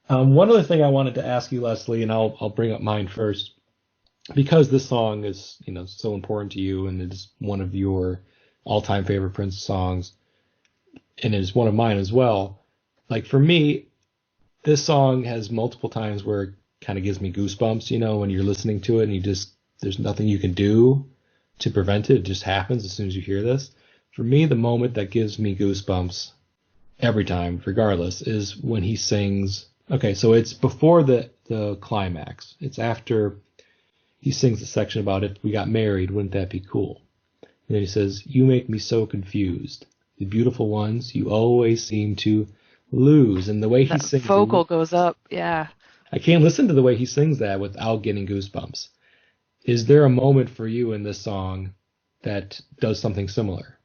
One other thing I wanted to ask you, Leslie, and I'll bring up mine first, because this song is so important to you, and it's one of your all-time favorite Prince songs, and it is one of mine as well. Like for me, this song has multiple times where it kind of gives me goosebumps. When you're listening to it, and there's nothing you can do to prevent it. It just happens as soon as you hear this. For me, the moment that gives me goosebumps every time, regardless, is when he sings. Okay, so it's before the climax. It's after he sings the section about, if we got married, wouldn't that be cool? And then he says, you make me so confused. The beautiful ones, you always seem to lose. And the way he sings, vocal goes up. Yeah. I can't listen to the way he sings that without getting goosebumps. Is there a moment for you in this song that does something similar?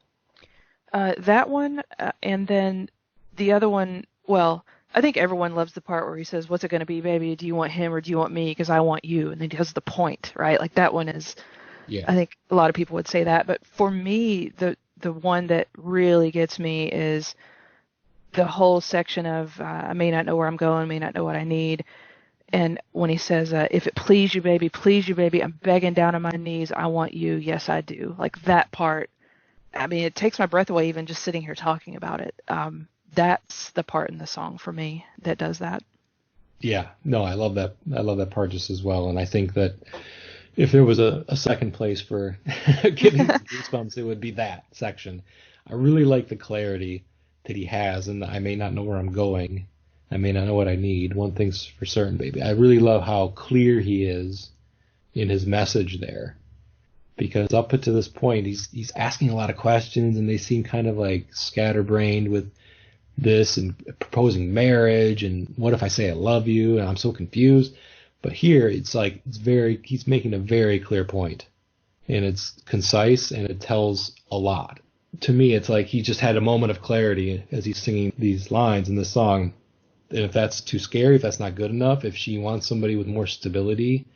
That one, and then the other one, well, I think everyone loves the part where he says, what's it going to be, baby? Do you want him or do you want me? Because I want you. And then he does the point, right? Like that one is, yeah. I think a lot of people would say that. But for me, the one that really gets me is the whole section of, I may not know where I'm going, may not know what I need. And when he says, if it please you, baby, I'm begging down on my knees. I want you. Yes, I do. Like that part. I mean, it takes my breath away even just sitting here talking about it. That's the part in the song for me that does that. Yeah, no, I love that. I love that part just as well. And I think that if there was a second place for giving goosebumps, it would be that section. I really like the clarity that he has, and I may not know where I'm going. I may not know what I need. One thing's for certain, baby. I really love how clear he is in his message there. Because up to this point, he's asking a lot of questions, and they seem kind of like scatterbrained with this and proposing marriage, and what if I say I love you, and I'm so confused. But here, he's making a very clear point, and it's concise, and it tells a lot. To me, it's like he just had a moment of clarity as he's singing these lines in this song. And if that's too scary, if that's not good enough, if she wants somebody with more stability,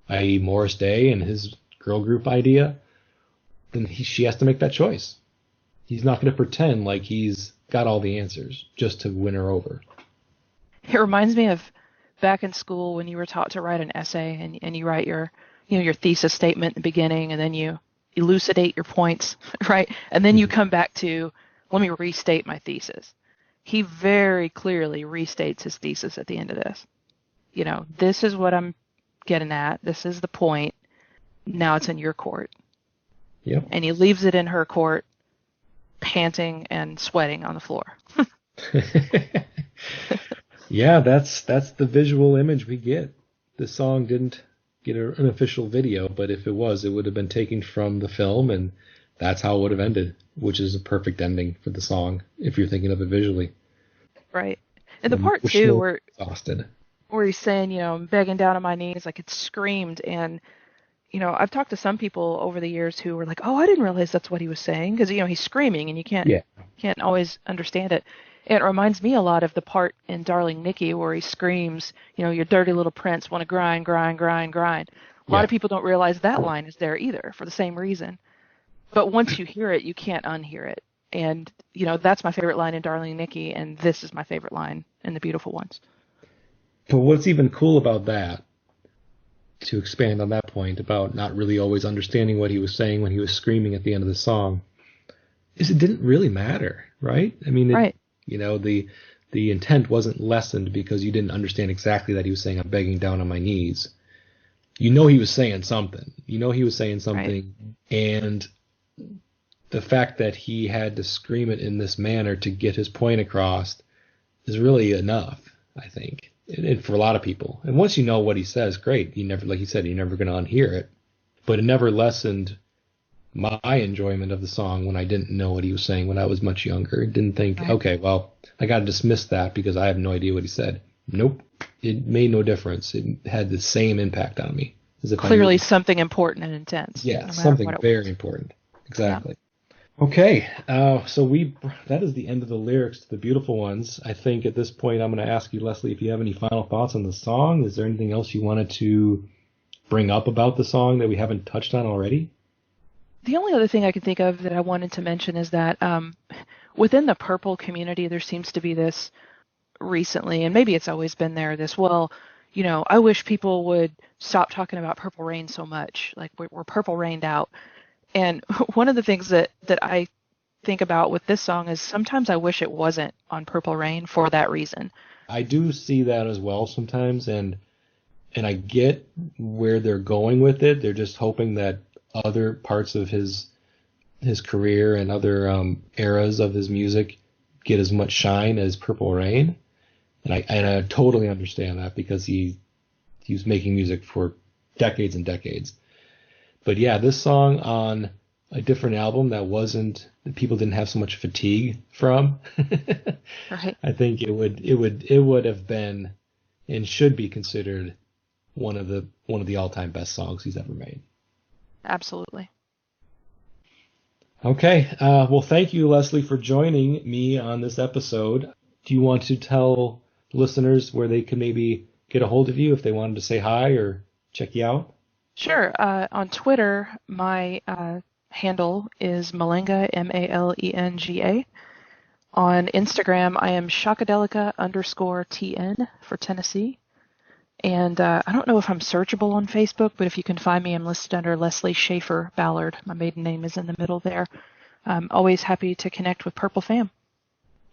i.e. Morris Day and his girl group idea, then she has to make that choice. He's not going to pretend like he's got all the answers just to win her over. It reminds me of back in school when you were taught to write an essay, and you write your thesis statement in the beginning, and then you elucidate your points, right? And then you come back to, let me restate my thesis. He very clearly restates his thesis at the end of this. This is what I'm getting at. This is the point. Now it's in your court. Yep. And he leaves it in her court, panting and sweating on the floor. Yeah, that's the visual image we get. The song didn't get an official video, but if it was, it would have been taken from the film, and that's how it would have ended, which is a perfect ending for the song if you're thinking of it visually. Right. And the part too where exhausted, where he's saying, I'm begging down on my knees, like it's screamed. And I've talked to some people over the years who were like, oh, I didn't realize that's what he was saying, because he's screaming and you can't always understand it. It reminds me a lot of the part in Darling Nikki where he screams, your dirty little prince want to grind, grind, grind, grind. A lot of people don't realize that line is there either for the same reason. But once you hear it, you can't unhear it. And, that's my favorite line in Darling Nikki, and this is my favorite line in The Beautiful Ones. But what's even cool about that, to expand on that point about not really always understanding what he was saying when he was screaming at the end of the song, is it didn't really matter, right? I mean, right. The intent wasn't lessened because you didn't understand exactly that he was saying, I'm begging down on my knees. He was saying something. Right. And the fact that he had to scream it in this manner to get his point across is really enough, I think, and for a lot of people. And once you know what he says, great. Like you said, you're never going to unhear it. But it never lessened my enjoyment of the song when I didn't know what he was saying when I was much younger. Didn't think, okay, well, I got to dismiss that because I have no idea what he said. Nope. It made no difference. It had the same impact on me. As if clearly something important and intense. Yeah, something very important. Exactly. Yeah. Okay, so that is the end of the lyrics to The Beautiful Ones. I think at this point I'm going to ask you, Leslie, if you have any final thoughts on the song. Is there anything else you wanted to bring up about the song that we haven't touched on already? The only other thing I can think of that I wanted to mention is that within the Purple community, there seems to be this recently, and maybe it's always been there, I wish people would stop talking about Purple Rain so much. Like, we're Purple Rained out. And one of the things that I think about with this song is sometimes I wish it wasn't on Purple Rain for that reason. I do see that as well sometimes, and I get where they're going with it. They're just hoping that other parts of his career and other eras of his music get as much shine as Purple Rain. And I totally understand that because he was making music for decades and decades. But yeah, this song on a different album that people didn't have so much fatigue from, right. I think it would have been and should be considered one of the all-time best songs he's ever made. Absolutely. Okay. Well, thank you, Leslie, for joining me on this episode. Do you want to tell listeners where they can maybe get a hold of you if they wanted to say hi or check you out? Sure. On Twitter, my handle is Malenga, Malenga. On Instagram, I am Shakadelica_TN for Tennessee. And I don't know if I'm searchable on Facebook, but if you can find me, I'm listed under Leslie Schaefer Ballard. My maiden name is in the middle there. I'm always happy to connect with Purple Fam.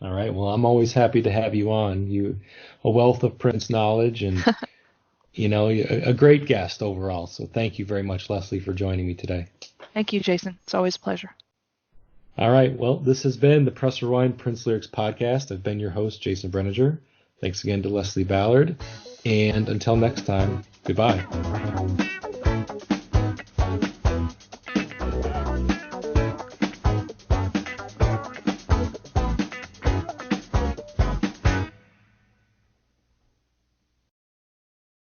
All right. Well, I'm always happy to have you on. You a wealth of Prince knowledge and, a great guest overall. So thank you very much, Leslie, for joining me today. Thank you, Jason. It's always a pleasure. All right. Well, this has been the Press Rewind Prince Lyrics podcast. I've been your host, Jason Brenninger. Thanks again to Leslie Ballard. And until next time, goodbye.